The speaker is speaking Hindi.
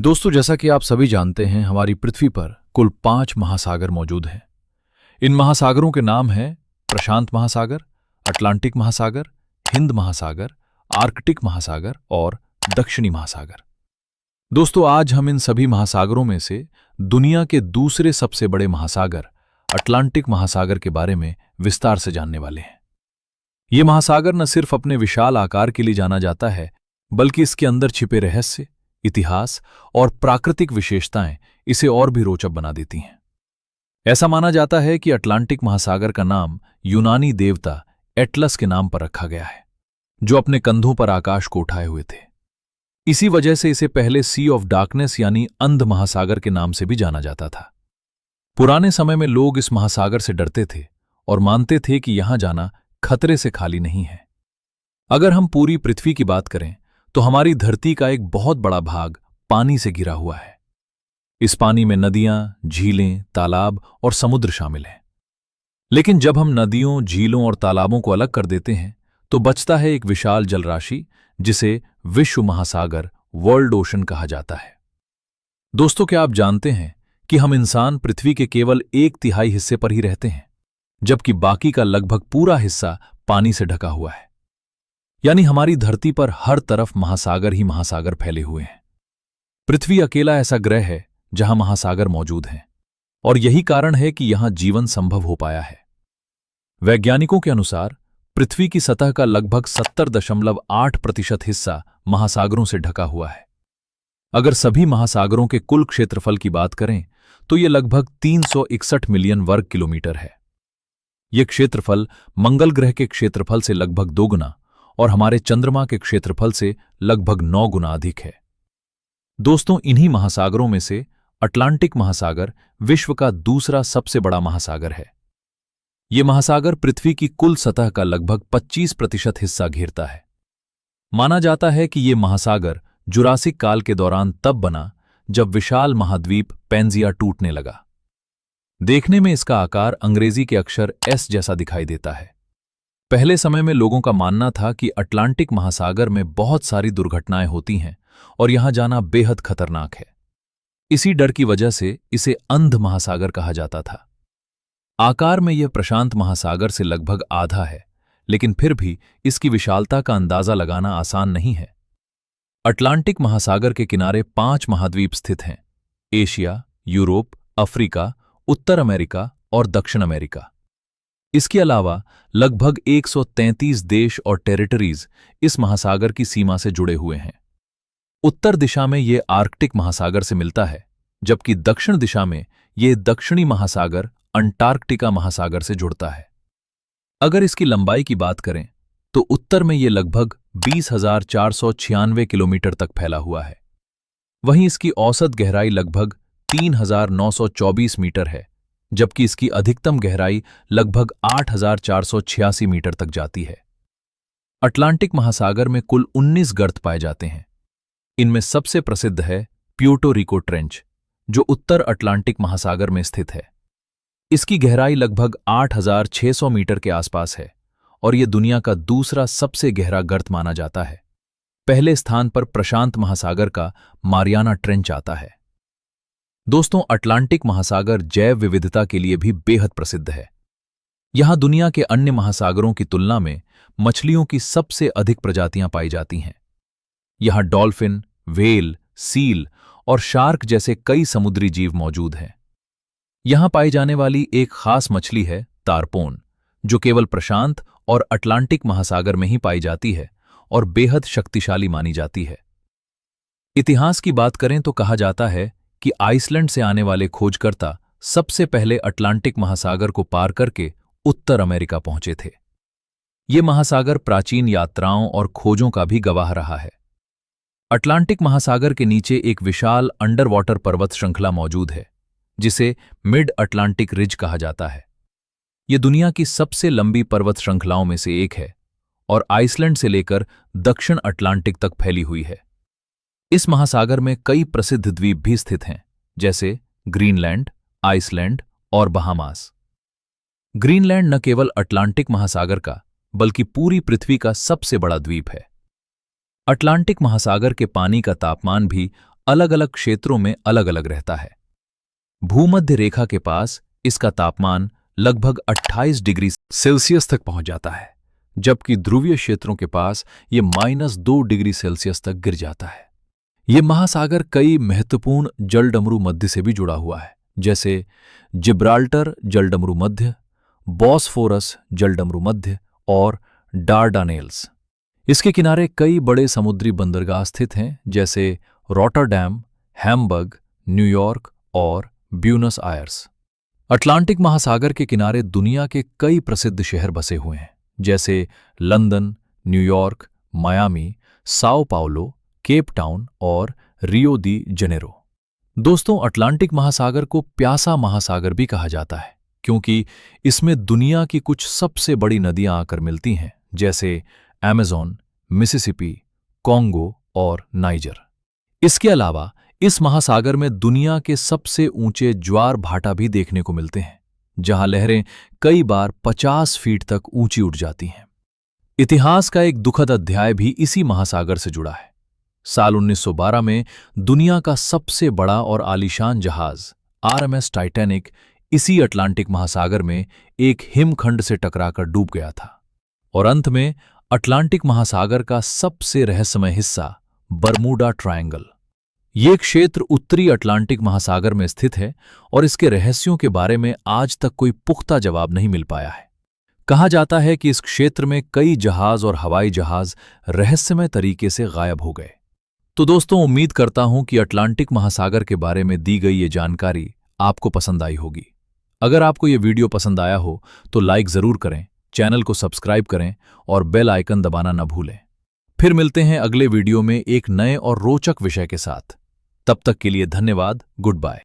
दोस्तों, जैसा कि आप सभी जानते हैं, हमारी पृथ्वी पर कुल 5 महासागर मौजूद हैं। इन महासागरों के नाम हैं प्रशांत महासागर, अटलांटिक महासागर, हिंद महासागर, आर्कटिक महासागर और दक्षिणी महासागर। दोस्तों, आज हम इन सभी महासागरों में से दुनिया के दूसरे सबसे बड़े महासागर अटलांटिक महासागर के बारे में विस्तार से जानने वाले हैं। ये महासागर न सिर्फ अपने विशाल आकार के लिए जाना जाता है, बल्कि इसके अंदर छिपे रहस्य, इतिहास और प्राकृतिक विशेषताएं इसे और भी रोचक बना देती हैं। ऐसा माना जाता है कि अटलांटिक महासागर का नाम यूनानी देवता एटलस के नाम पर रखा गया है, जो अपने कंधों पर आकाश को उठाए हुए थे। इसी वजह से इसे पहले सी ऑफ डार्कनेस यानी अंध महासागर के नाम से भी जाना जाता था। पुराने समय में लोग इस महासागर से डरते थे और मानते थे कि यहां जाना खतरे से खाली नहीं है। अगर हम पूरी पृथ्वी की बात करें तो हमारी धरती का एक बहुत बड़ा भाग पानी से घिरा हुआ है। इस पानी में नदियां, झीलें, तालाब और समुद्र शामिल हैं। लेकिन जब हम नदियों, झीलों और तालाबों को अलग कर देते हैं तो बचता है एक विशाल जलराशि, जिसे विश्व महासागर, वर्ल्ड ओशन कहा जाता है। दोस्तों, क्या आप जानते हैं कि हम इंसान पृथ्वी के केवल 1/3 हिस्से पर ही रहते हैं, जबकि बाकी का लगभग पूरा हिस्सा पानी से ढका हुआ है। यानी हमारी धरती पर हर तरफ महासागर ही महासागर फैले हुए हैं। पृथ्वी अकेला ऐसा ग्रह है जहां महासागर मौजूद हैं, और यही कारण है कि यहां जीवन संभव हो पाया है। वैज्ञानिकों के अनुसार पृथ्वी की सतह का लगभग 70.8% हिस्सा महासागरों से ढका हुआ है। अगर सभी महासागरों के कुल क्षेत्रफल की बात करें तो यह लगभग 361 मिलियन वर्ग किलोमीटर है। यह क्षेत्रफल मंगल ग्रह के क्षेत्रफल से लगभग 2 गुना और हमारे चंद्रमा के क्षेत्रफल से लगभग 9 गुना अधिक है। दोस्तों, इन्हीं महासागरों में से अटलांटिक महासागर विश्व का दूसरा सबसे बड़ा महासागर है। यह महासागर पृथ्वी की कुल सतह का लगभग 25% हिस्सा घेरता है। माना जाता है कि यह महासागर जुरासिक काल के दौरान तब बना जब विशाल महाद्वीप पैंजिया टूटने लगा। देखने में इसका आकार अंग्रेजी के अक्षर एस जैसा दिखाई देता है। पहले समय में लोगों का मानना था कि अटलांटिक महासागर में बहुत सारी दुर्घटनाएं होती हैं और यहां जाना बेहद खतरनाक है। इसी डर की वजह से इसे अंध महासागर कहा जाता था। आकार में यह प्रशांत महासागर से लगभग आधा है, लेकिन फिर भी इसकी विशालता का अंदाजा लगाना आसान नहीं है। अटलांटिक महासागर के किनारे 5 महाद्वीप स्थित हैं: एशिया, यूरोप, अफ्रीका, उत्तर अमेरिका और दक्षिण अमेरिका। इसके अलावा लगभग 133 देश और टेरिटरीज इस महासागर की सीमा से जुड़े हुए हैं। उत्तर दिशा में यह आर्कटिक महासागर से मिलता है, जबकि दक्षिण दिशा में यह दक्षिणी महासागर अंटार्कटिका महासागर से जुड़ता है। अगर इसकी लंबाई की बात करें तो उत्तर में यह लगभग 20,496 किलोमीटर तक फैला हुआ है। वहीं इसकी औसत गहराई लगभग 3,924 मीटर है, जबकि इसकी अधिकतम गहराई लगभग 8,486 मीटर तक जाती है। अटलांटिक महासागर में कुल 19 गर्त पाए जाते हैं। इनमें सबसे प्रसिद्ध है प्यूर्टो रिको ट्रेंच, जो उत्तर अटलांटिक महासागर में स्थित है। इसकी गहराई लगभग 8,600 मीटर के आसपास है और यह दुनिया का दूसरा सबसे गहरा गर्त माना जाता है। पहले स्थान पर प्रशांत महासागर का मारियाना ट्रेंच आता है। दोस्तों, अटलांटिक महासागर जैव विविधता के लिए भी बेहद प्रसिद्ध है। यहां दुनिया के अन्य महासागरों की तुलना में मछलियों की सबसे अधिक प्रजातियां पाई जाती हैं। यहां डॉल्फिन, व्हेल, सील और शार्क जैसे कई समुद्री जीव मौजूद हैं। यहां पाई जाने वाली एक खास मछली है तारपोन, जो केवल प्रशांत और अटलांटिक महासागर में ही पाई जाती है और बेहद शक्तिशाली मानी जाती है। इतिहास की बात करें तो कहा जाता है कि आइसलैंड से आने वाले खोजकर्ता सबसे पहले अटलांटिक महासागर को पार करके उत्तर अमेरिका पहुंचे थे। ये महासागर प्राचीन यात्राओं और खोजों का भी गवाह रहा है। अटलांटिक महासागर के नीचे एक विशाल अंडर वाटर पर्वत श्रृंखला मौजूद है, जिसे मिड अटलांटिक रिज कहा जाता है। यह दुनिया की सबसे लंबी पर्वत श्रृंखलाओं में से एक है और आइसलैंड से लेकर दक्षिण अटलांटिक तक फैली हुई है। इस महासागर में कई प्रसिद्ध द्वीप भी स्थित हैं, जैसे ग्रीनलैंड, आइसलैंड और बहामास। ग्रीनलैंड न केवल अटलांटिक महासागर का बल्कि पूरी पृथ्वी का सबसे बड़ा द्वीप है। अटलांटिक महासागर के पानी का तापमान भी अलग अलग क्षेत्रों में अलग अलग रहता है। भूमध्य रेखा के पास इसका तापमान लगभग 28 डिग्री सेल्सियस तक पहुंच जाता है, जबकि ध्रुवीय क्षेत्रों के पास ये -2 डिग्री सेल्सियस तक गिर जाता है। ये महासागर कई महत्वपूर्ण जलडमरू मध्य से भी जुड़ा हुआ है, जैसे जिब्राल्टर जलडमरू मध्य, बॉस्फोरस जलडमरू मध्य और डार्डानेल्स। इसके किनारे कई बड़े समुद्री बंदरगाह स्थित हैं, जैसे रॉटरडैम, हैम्बर्ग, न्यूयॉर्क और ब्यूनस आयर्स। अटलांटिक महासागर के किनारे दुनिया के कई प्रसिद्ध शहर बसे हुए हैं, जैसे London, New York, Miami, Sao Paulo, Cape Town और रियो दी जनेरो। दोस्तों, अटलांटिक महासागर को प्यासा महासागर भी कहा जाता है, क्योंकि इसमें दुनिया की कुछ सबसे बड़ी नदियां आकर मिलती हैं, जैसे अमेज़न, मिसिसिपी, कॉन्गो और नाइजर। इसके अलावा इस महासागर में दुनिया के सबसे ऊंचे ज्वार भाटा भी देखने को मिलते हैं, जहां लहरें कई बार 50 फीट तक ऊंची उठ जाती हैं। इतिहास का एक दुखद अध्याय भी इसी महासागर से जुड़ा है। साल 1912 में दुनिया का सबसे बड़ा और आलीशान जहाज RMS टाइटैनिक इसी अटलांटिक महासागर में एक हिमखंड से टकराकर डूब गया था। और अंत में अटलांटिक महासागर का सबसे रहस्यमय हिस्सा बरमूडा ट्रायंगल। ये क्षेत्र उत्तरी अटलांटिक महासागर में स्थित है और इसके रहस्यों के बारे में आज तक कोई पुख्ता जवाब नहीं मिल पाया है। कहा जाता है कि इस क्षेत्र में कई जहाज और हवाई जहाज रहस्यमय तरीके से गायब हो गए। तो दोस्तों, उम्मीद करता हूं कि अटलांटिक महासागर के बारे में दी गई ये जानकारी आपको पसंद आई होगी। अगर आपको ये वीडियो पसंद आया हो तो लाइक जरूर करें, चैनल को सब्सक्राइब करें और बेल आइकन दबाना न भूलें। फिर मिलते हैं अगले वीडियो में एक नए और रोचक विषय के साथ। तब तक के लिए धन्यवाद। Good bye.